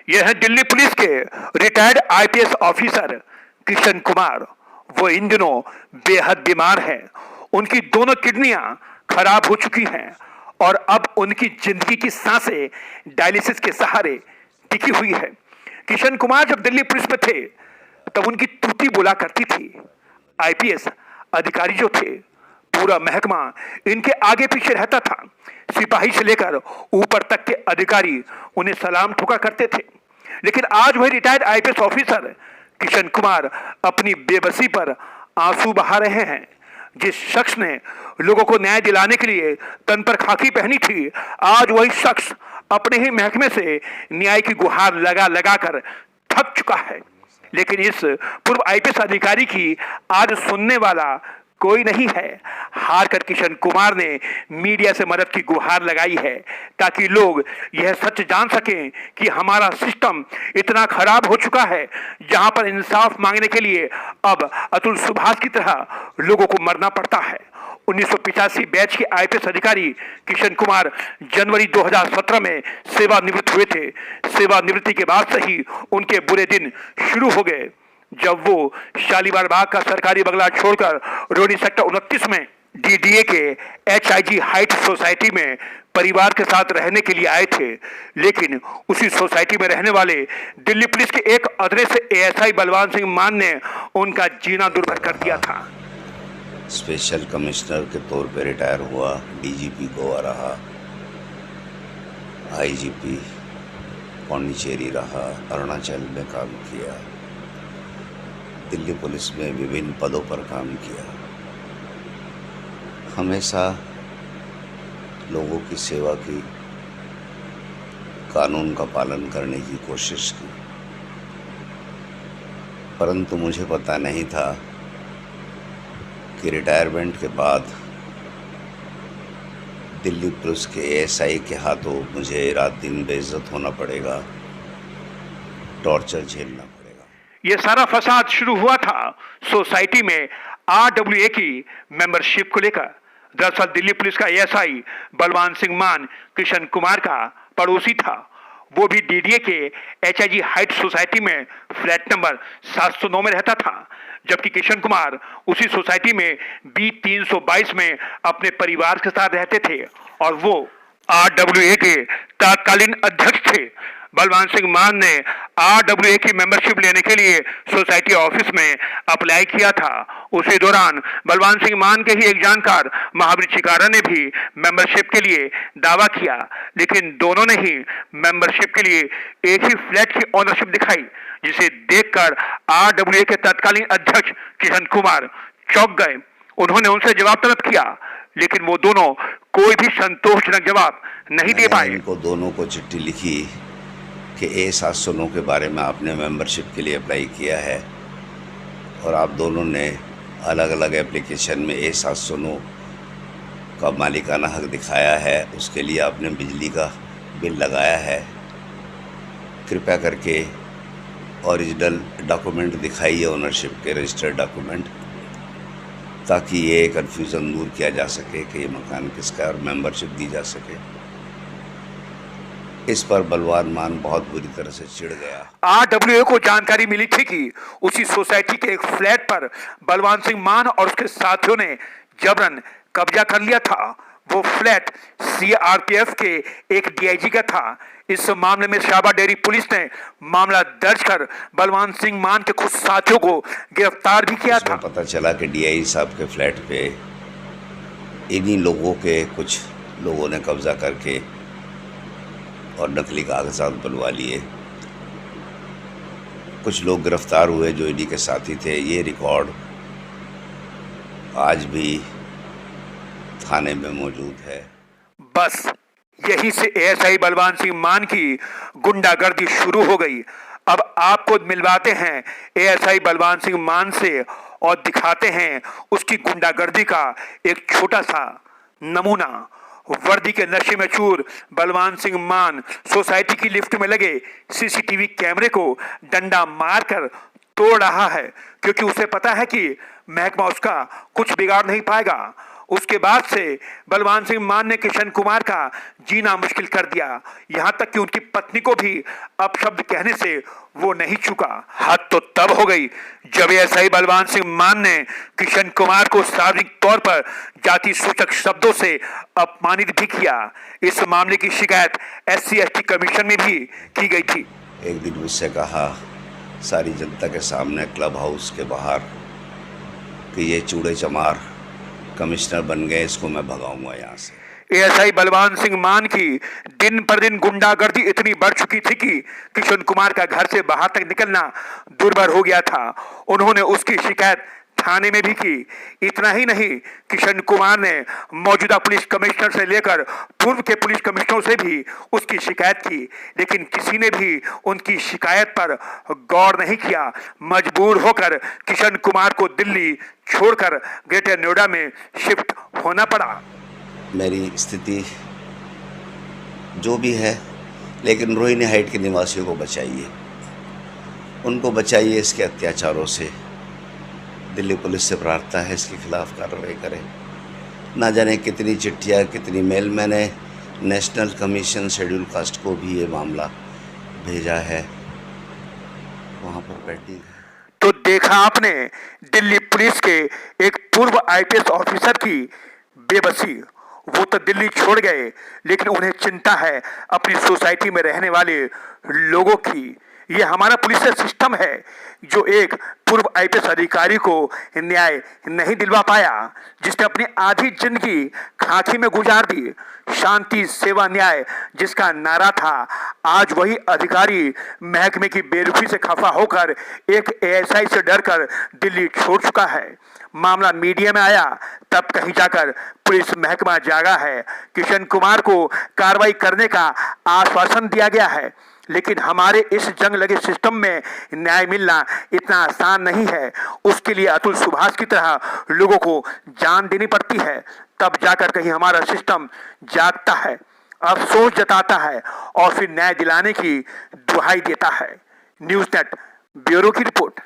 ये है दिल्ली पुलिस के retired IPS officer Kishan Kumar. वो इन दिनों बेहद बीमार हैं। उनकी दोनों किडनियां खराब हो चुकी हैं और अब उनकी जिंदगी की सांसें डायलिसिस के सहारे टिकी हुई है। किशन कुमार जब दिल्ली पुलिस में थे तब उनकी त्रुटि बोला करती थी। आईपीएस अधिकारी जो थे, पूरा महकमा इनके आगे पीछे रहता था। सिपाही से लेकर ऊपर तक के अधिकारी उन्हें सलाम ठोका करते थे। लेकिन आज वही retired IPS officer Kishan Kumar अपनी बेबसी पर आंसू बहा रहे हैं। जिस शख्स ने लोगों को न्याय दिलाने के लिए तन पर खाकी पहनी थी, आज वही शख्स अपने ही महकमे से न्याय की गुहार लगा लगा कर थक चुका है। लेकिन इस पूर्व आईपीएस अधिकारी की आज सुनने वाला कोई नहीं है। हार कर किशन कुमार ने मीडिया से मदद की गुहार लगाई है ताकि लोग यह सच जान सकें कि हमारा सिस्टम इतना खराब हो चुका है जहां पर इंसाफ मांगने के लिए अब अतुल सुभाष की तरह लोगों को मरना पड़ता है। 1985 बैच के आईपीएस अधिकारी किशन कुमार जनवरी 2017 में सेवानिवृत्त हुए थे। सेवानिवृत्ति के बाद से ही उनके बुरे दिन शुरू हो गए जब वो शालीमार बाग का सरकारी बंगला छोड़कर रोहिणी सेक्टर 29 में डीडीए के एचआईजी हाइट सोसाइटी में परिवार के साथ रहने के लिए आए थे। लेकिन उसी सोसाइटी में रहने वाले दिल्ली पुलिस के एक अधरे से एएसआई बलवान सिंह मान ने उनका जीना दुर्भर कर दिया था। स्पेशल कमिश्नर के तौर पर रिटायर हुआ, डीजीपी गोवा रहा, आईजीपी पौंडीचेरी रहा, अरुणाचल में काम किया, दिल्ली पुलिस में विभिन्न पदों पर काम किया। हमेशा लोगों की सेवा की, कानून का पालन करने की कोशिश की, परंतु मुझे पता नहीं था कि रिटायरमेंट के बाद दिल्ली पुलिस के एएसआई के हाथों मुझे रात दिन बेइज्जत होना पड़ेगा, टॉर्चर झेलना पड़ेगा। ये सारा फसाद शुरू हुआ था सोसाइटी में आरडब्ल्यूए की मेंबरशिप को लेकर। दरअसल दिल्ली पुलिस का एएसआई बलवान सिंह मान किशन कुमार का पड़ोसी था। वो भी डीडीए के एचआईजी हाइट सोसाइटी में फ्लैट नंबर 709 में रहता था, जबकि किशन कुमार उसी सोसाइटी में बी 322 में अपने परिवार के साथ रहते थे और वो आरडब्ल्यूए के तत्कालीन अध्यक्ष थे। बलवान सिंह मान ने आरडब्ल्यूए की मेंबरशिप लेने के लिए सोसाइटी ऑफिस में अप्लाई किया था। उसी दौरान बलवान सिंह मान के ही एक जानकार महावीर चिकारा ने भी मेंबरशिप के लिए दावा किया, लेकिन दोनों ने ही मेंबरशिप के लिए एक ही फ्लैट की ओनरशिप दिखाई, जिसे देखकर आरडब्ल्यूए के तत्कालीन अध्यक्ष किशन कुमार चौंक गए। उन्होंने उनसे जवाब तलब किया, लेकिन वो दोनों कोई भी संतोषजनक जवाब नहीं दे पाए। इनको दोनों को चिट्ठी लिखी कि A709 के बारे में आपने मेंबरशिप के लिए अप्लाई किया है और आप दोनों ने अलग अलग एप्लीकेशन में A709 का मालिकाना हक दिखाया है, उसके लिए आपने बिजली का बिल लगाया है। कृपया करके ओरिजिनल डॉक्यूमेंट दिखाइए, ओनरशिप के रजिस्टर्ड डॉक्यूमेंट, ताकि ये कन्फ्यूज़न दूर किया जा सके कि ये मकान किसका है और मेंबरशिप दी जा सके। इस पर बलवान मान बहुत बुरी तरह से चिढ़ गया। आरडब्ल्यूए को जानकारी मिली थी कि उसी सोसाइटी के एक फ्लैट पर बलवान सिंह मान और उसके साथियों ने जबरन कब्जा कर लिया था। वो फ्लैट सीआरपीएफ के एक डीआईजी का था। इस मामले में शाबा डेयरी पुलिस ने मामला दर्ज कर बलवान सिंह मान के कुछ साथियों को गिरफ्तार भी किया था। पता चला कि डीआईजी साहब के फ्लैट पे इन्हीं लोगों के कुछ लोगों ने कब्जा करके और नकली कागजात बनवा लिए। कुछ लोग गिरफ्तार हुए जो इन्हीं के साथी थे। ये रिकॉर्ड आज भी थाने में मौजूद है। बस यहीं से एएसआई बलवान सिंह मान की गुंडागर्दी शुरू हो गई। अब आपको मिलवाते हैं एएसआई बलवान सिंह मान से और दिखाते हैं उसकी गुंडागर्दी का एक छोटा सा नमूना। वर्दी के नशे में चूर बलवान सिंह मान सोसाइटी की लिफ्ट में लगे सीसीटीवी कैमरे को डंडा मारकर तोड़ रहा है, क्योंकि उसे पता है कि महकमा उसका कुछ बिगाड़ नहीं पाएगा। उसके बाद से बलवान सिंह मान ने किशन कुमार का जीना मुश्किल कर दिया। यहां तक कि उनकी पत्नी को भी अपशब्द कहने से वो नहीं चुका। हद तो तब हो गई जब एएसआई बलवान सिंह मान ने किशन कुमार को सार्वजनिक तौर पर जाति सूचक शब्दों से अपमानित भी किया। इस मामले की शिकायत SC/ST कमीशन में भी की गई थी। एक दिन मुझसे कहा सारी जनता के सामने क्लब हाउस के बाहर कि ये चूड़े चमार कमिश्नर बन गए, इसको मैं भगाऊंगा यहाँ से। एएसआई बलवान सिंह मान की दिन पर दिन गुंडागर्दी इतनी बढ़ चुकी थी कि किशन कुमार का घर से बाहर तक निकलना दुर्भर हो गया था। उन्होंने उसकी शिकायत थाने में भी की। इतना ही नहीं, किशन कुमार ने मौजूदा पुलिस कमिश्नर से लेकर पूर्व के पुलिस कमिश्नरों से भी उसकी शिकायत की, लेकिन किसी ने भी उनकी शिकायत पर गौर नहीं किया। मजबूर होकर किशन कुमार को दिल्ली छोड़कर ग्रेटर नोएडा में शिफ्ट होना पड़ा। मेरी स्थिति जो भी है, लेकिन रोहिणी हाइट के निवासियों को बचाइए, उनको बचाइए इसके अत्याचारों से। दिल्ली पुलिस से प्रार्थना है इसके खिलाफ कार्रवाई करें। ना जाने कितनी चिट्ठियाँ, कितनी मेल मैंने नेशनल कमीशन शेड्यूल कास्ट को भी ये मामला भेजा है, वहाँ पर पेंडिंग है। तो देखा आपने दिल्ली पुलिस के एक पूर्व IPS ऑफिसर की बेबसी। वो तो दिल्ली छोड़ गए, लेकिन उन्हें चिंता है अपनी सोसाइटी में रहने वाले लोगों की। ये हमारा पुलिस का सिस्टम है जो एक पूर्व IPS अधिकारी को न्याय नहीं दिलवा पाया, जिसने अपनी आधी जिंदगी खाकी में गुजार दी। शांति, सेवा, न्याय जिसका नारा था, आज वही अधिकारी महकमे की बेरुखी से खफा होकर एक ASI से डरकर दिल्ली छोड़ चुका है। मामला मीडिया में आया तब कहीं जाकर पुलिस महकमा जागा है। किशन कुमार को कार्रवाई करने का आश्वासन दिया गया है, लेकिन हमारे इस जंग लगे सिस्टम में न्याय मिलना इतना आसान नहीं है। उसके लिए अतुल सुभाष की तरह लोगों को जान देनी पड़ती है, तब जाकर कहीं हमारा सिस्टम जागता है, अफसोस जताता है और फिर न्याय दिलाने की दुहाई देता है। न्यूज़ नेट ब्यूरो की रिपोर्ट।